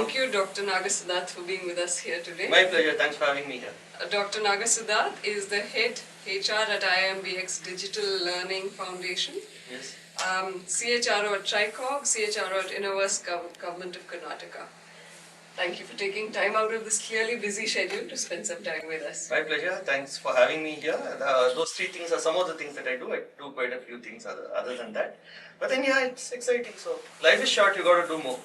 Thank you, Dr. Naga Siddharth, for being with us here today. My pleasure. Thanks for having me here. Dr. Naga Siddharth is the head HR at IIMBX Digital Learning Foundation. Yes. CHRO at TriCog, CHRO at Innoverse Government of Karnataka. Thank you for taking time out of this clearly busy schedule to spend some time with us. My pleasure. Thanks for having me here. Those three things are some of the things that I do. I do quite a few things other than that. But then, yeah, it's exciting. So life is short. You got to do more.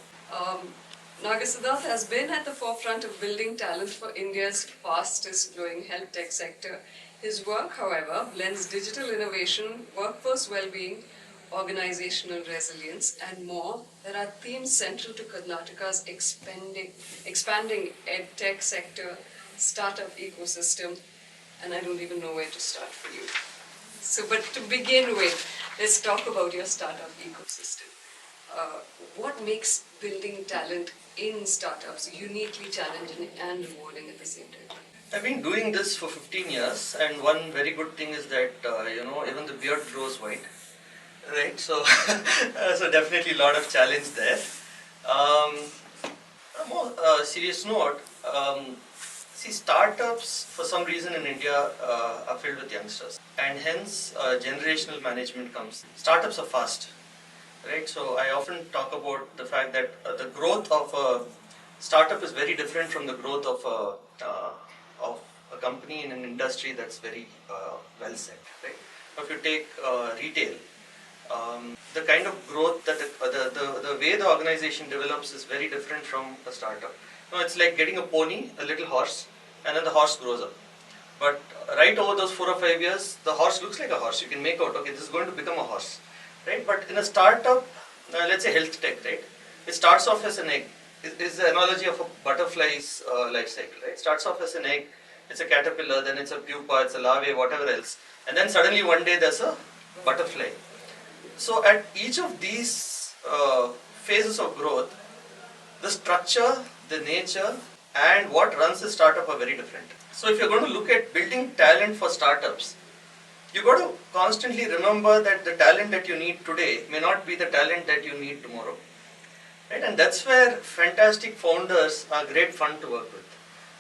Naga Siddharth has been at the forefront of building talent for India's fastest growing health tech sector. His work, however, blends digital innovation, workforce well-being, organizational resilience, and more. There are themes central to Karnataka's expanding ed-tech sector, startup ecosystem, and I don't even know where to start for you. So, but to begin with, let's talk about your startup ecosystem. What makes building talent in startups uniquely challenging and rewarding at the same time? I've been doing this for 15 years, and one very good thing is that even the beard grows white. Right, so so definitely a lot of challenge there. On a more serious note, see, startups for some reason in India are filled with youngsters, and hence generational management comes. Startups are fast, right? So I often talk about the fact that the growth of a startup is very different from the growth of a company in an industry that's very well set, right? If you take retail. The kind of growth that the way the organization develops is very different from a startup. It's like getting a pony, a little horse, and then the horse grows up. But right over those 4 or 5 years, the horse looks like a horse. You can make out, okay, this is going to become a horse, right? But in a startup, let's say health tech, right? It starts off as an egg. It's the analogy of a butterfly's life cycle, right? It starts off as an egg, it's a caterpillar, then it's a pupa, it's a larvae, whatever else. And then suddenly one day there's a butterfly. So at each of these phases of growth, the structure, the nature, and what runs the startup are very different. So if you're going to look at building talent for startups, you've got to constantly remember that the talent that you need today may not be the talent that you need tomorrow. Right? And that's where fantastic founders are great fun to work with.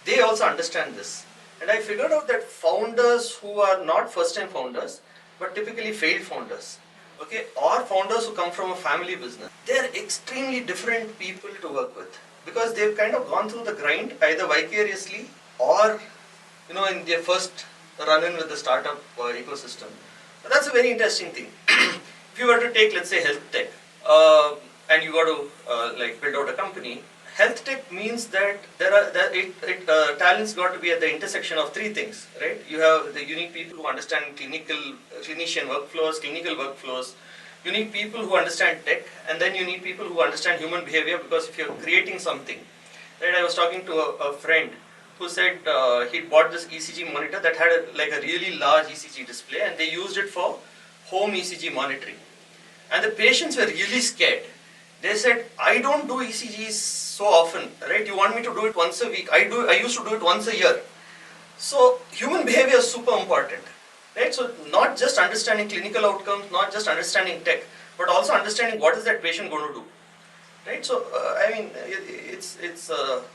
They also understand this. And I figured out that founders who are not first-time founders, but typically failed founders, okay, or founders who come from a family business, they're extremely different people to work with because they've kind of gone through the grind either vicariously or in their first run-in with the startup ecosystem. But that's a very interesting thing. If you were to take, let's say, health tech, and you got to build out a company, health tech means that talent's got to be at the intersection of 3 things, right? You need people who understand clinician workflows, clinical workflows. You need people who understand tech, and then you need people who understand human behavior, because if you're creating something, right? I was talking to a friend who said he'd bought this ECG monitor that had a really large ECG display, and they used it for home ECG monitoring. And the patients were really scared. They said, I don't do ECGs so often, right? You want me to do it once a week. I used to do it once a year. So human behavior is super important, right? So not just understanding clinical outcomes, not just understanding tech, but also understanding what is that patient going to do, right? So it's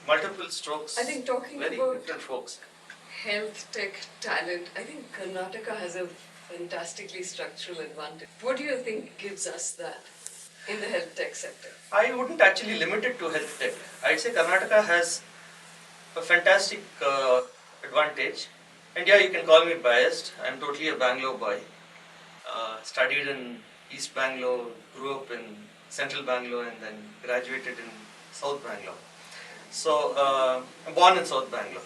multiple strokes. I think talking very about different folks. Health tech talent, I think Karnataka has a fantastically structural advantage. What do you think gives us that in the health tech sector? I wouldn't actually limit it to health tech. I'd say Karnataka has a fantastic advantage. And yeah, you can call me biased. I'm totally a Bangalore boy. Studied in East Bangalore, grew up in Central Bangalore, and then graduated in South Bangalore. So I'm born in South Bangalore.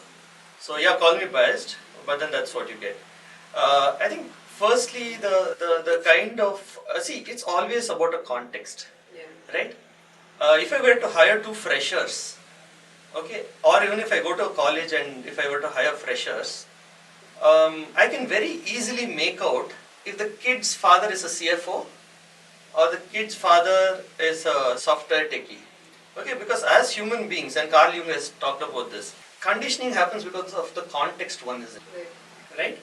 So yeah, call me biased, but then that's what you get. I think firstly, the kind of, it's always about a context, right? If I were to hire 2 freshers, okay, or even if I go to a college and if I were to hire freshers, I can very easily make out if the kid's father is a CFO or the kid's father is a software techie. Okay, because as human beings, and Carl Jung has talked about this, conditioning happens because of the context one is in, right?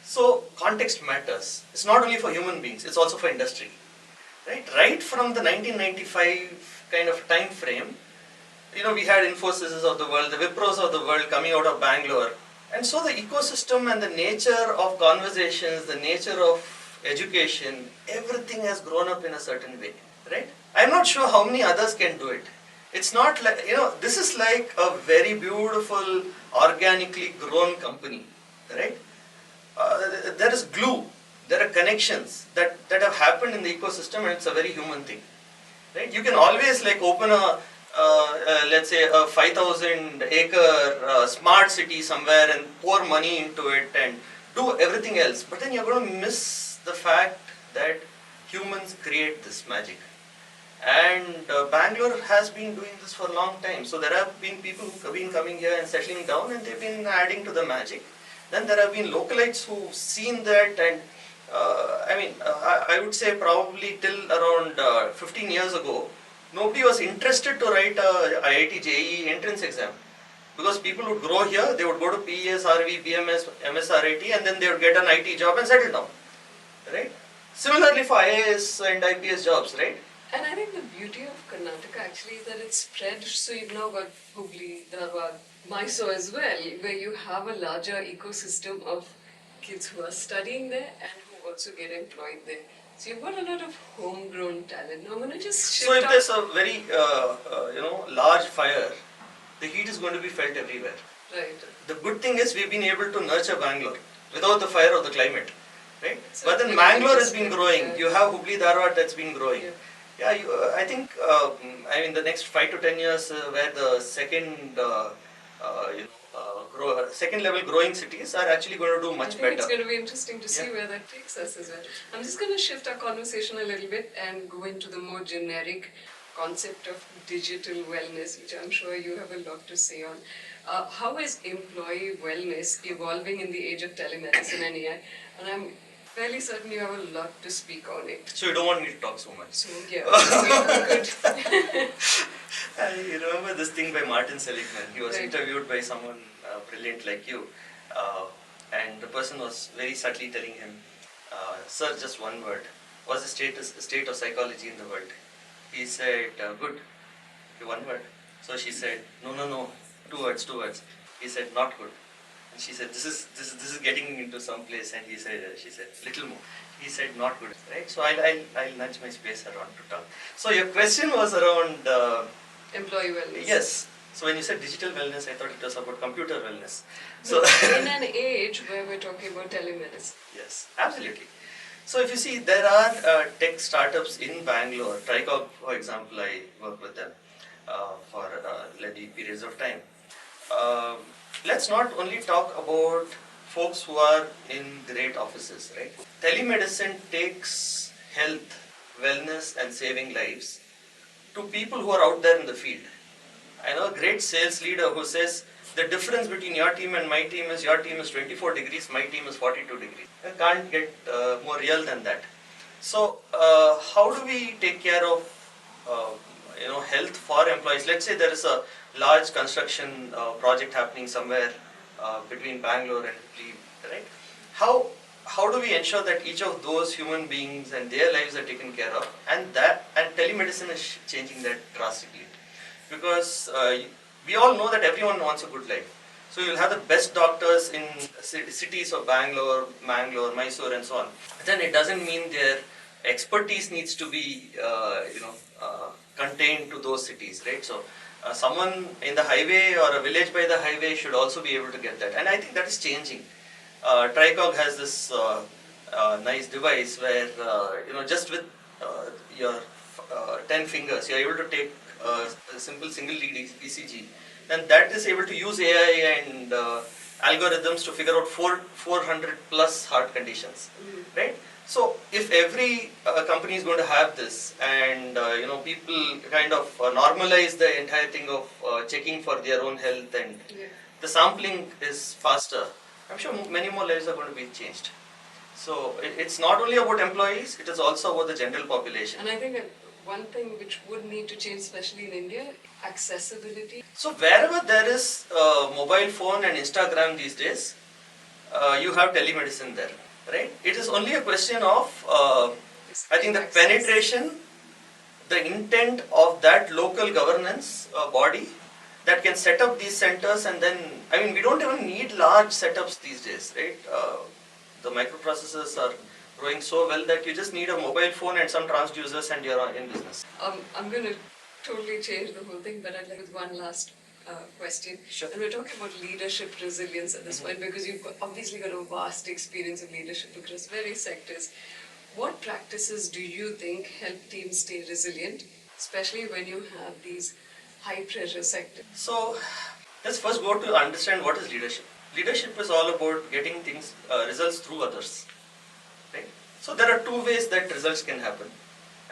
So context matters. It's not only for human beings, it's also for industry. Right from the 1995 kind of time frame, we had Infosys of the world, the Wipros of the world coming out of Bangalore. And so the ecosystem and the nature of conversations, the nature of education, everything has grown up in a certain way, right? I'm not sure how many others can do it. It's not like, this is like a very beautiful, organically grown company, right? There is glue, there are connections that have happened in the ecosystem, and it's a very human thing, right? You can always like open let's say a 5,000 acre smart city somewhere and pour money into it and do everything else, but then you're going to miss the fact that humans create this magic. And Bangalore has been doing this for a long time. So there have been people who have been coming here and settling down, and they've been adding to the magic. Then there have been localites who've seen that, and I would say probably till around 15 years ago, nobody was interested to write a IIT JEE entrance exam. Because people would grow here, they would go to PES, RV, BMS, MSRIT, and then they would get an IT job and settle down, right? Similarly for IAS and IPS jobs, right? And I think the beauty of Karnataka actually is that it's spread, so you've now got Hubli, Dharwad, Mysore as well, where you have a larger ecosystem of kids who are studying there and who also get employed there. So you've got a lot of homegrown talent. Now I'm going to just shift. So if there's a very large fire, the heat is going to be felt everywhere. Right. The good thing is we've been able to nurture Bangalore without the fire of the climate, right? So but then Bangalore has been growing. You have Hubli, Dharwad that's been growing. Yeah, I think the next 5 to 10 years, where the second level growing cities are actually going to do much better. It's going to be interesting to see where that takes us as well. I'm just going to shift our conversation a little bit and go into the more generic concept of digital wellness, which I'm sure you have a lot to say on. How is employee wellness evolving in the age of telemedicine and AI? And I'm fairly certain you have a lot to speak on it. So you don't want me to talk so much? So yeah, good. I remember this thing by Martin Seligman. He was interviewed by someone brilliant like you, and the person was very subtly telling him, "Sir, just one word. What's the state of psychology in the world?" He said, "Good." Okay, one word. So she said, "No. Two words. He said, "Not good." And she said, this is getting into some place, and she said, "Little more." He said, "Not good." Right? So I'll nudge my space around to talk. So your question was around employee wellness. Yes. So when you said digital wellness, I thought it was about computer wellness. So in an age where we're talking about telemedicine. Yes, absolutely. So if you see, there are tech startups in Bangalore. Tricog, for example, I work with them for lengthy periods of time. Let's not only talk about folks who are in great offices, right? Telemedicine takes health, wellness, and saving lives to people who are out there in the field. I know a great sales leader who says the difference between your team and my team is your team is 24 degrees, my team is 42 degrees. I can't get more real than that. So how do we take care of health for employees? Let's say there is a large construction project happening somewhere between Bangalore and Hubli, right? How do we ensure that each of those human beings and their lives are taken care of, and telemedicine is changing that drastically, because we all know that everyone wants a good life. So you'll have the best doctors in cities of Bangalore, Mysore, and so on. Then it doesn't mean their expertise needs to be contained to those cities, right? So someone in the highway or a village by the highway should also be able to get that, and I think that is changing. Tricog has this nice device where just with your 10 fingers you're able to take a simple single lead ECG, and that is able to use AI and algorithms to figure out 400 plus heart conditions, right? So if every company is going to have this, and people kind of normalize the entire thing of checking for their own health, and the sampling is faster, I'm sure many more lives are going to be changed. So it's not only about employees, it is also about the general population. And I think one thing which would need to change, especially in India, accessibility. So wherever there is mobile phone and Instagram these days, you have telemedicine there, right? It is only a question of, I think, the penetration, the intent of that local governance body that can set up these centers, and then, I mean, we don't even need large setups these days, right? The microprocessors are growing so well that you just need a mobile phone and some transducers and you're in business. I'm going to totally change the whole thing, but I'd like with one last question. Sure. And we're talking about leadership resilience at this point, because you've obviously got a vast experience of leadership across various sectors. What practices do you think help teams stay resilient, especially when you have these high pressure sectors? So let's first go to understand what is leadership. Leadership is all about getting things, results through others, right? So there are two ways that results can happen,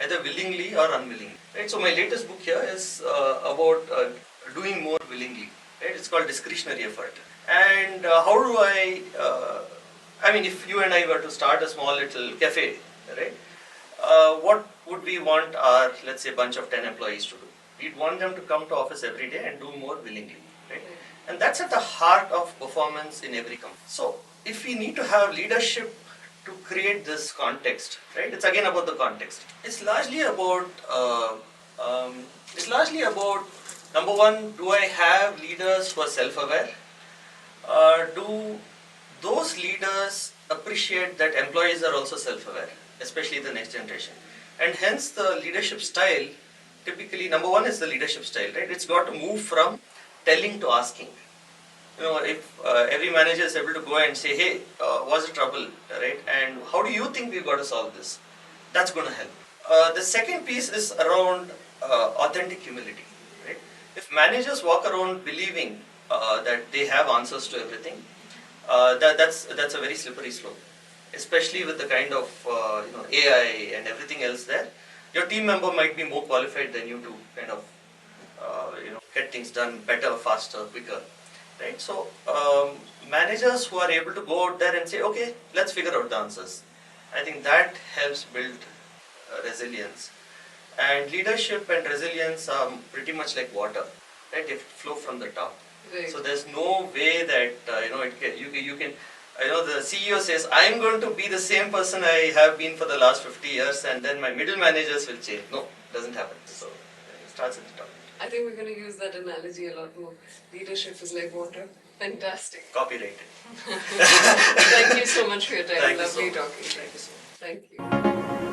either willingly or unwillingly, right? So my latest book here is about doing more willingly, right? It's called discretionary effort. And how do I mean, if you and I were to start a small little cafe, right? What would we want our, let's say, bunch of 10 employees to do? We'd want them to come to office every day and do more willingly, right? And that's at the heart of performance in every company. So if we need to have leadership to create this context, right? It's again about the context. It's largely about number one, do I have leaders who are self-aware? Do those leaders appreciate that employees are also self-aware, especially the next generation? And hence the leadership style, typically number one is the leadership style, right? It's got to move from telling to asking. You know, if every manager is able to go and say, hey, what's the trouble, right? And how do you think we've got to solve this? That's going to help. The second piece is around authentic humility, right? If managers walk around believing that they have answers to everything, that's a very slippery slope, especially with the kind of AI and everything else there. Your team member might be more qualified than you to kind of get things done better, faster, quicker, right? So managers who are able to go out there and say, okay, let's figure out the answers, I think that helps build resilience. And leadership and resilience are pretty much like water, right? They flow from the top. Right. So there's no way that you can. The CEO says, I'm going to be the same person I have been for the last 50 years and then my middle managers will change. No, it doesn't happen. So it starts at the top. I think we're going to use that analogy a lot more. Leadership is like water. Fantastic. Copyrighted. Thank you so much for your time. Thank you Lovely so much. talking. Thank you so much. Thank you.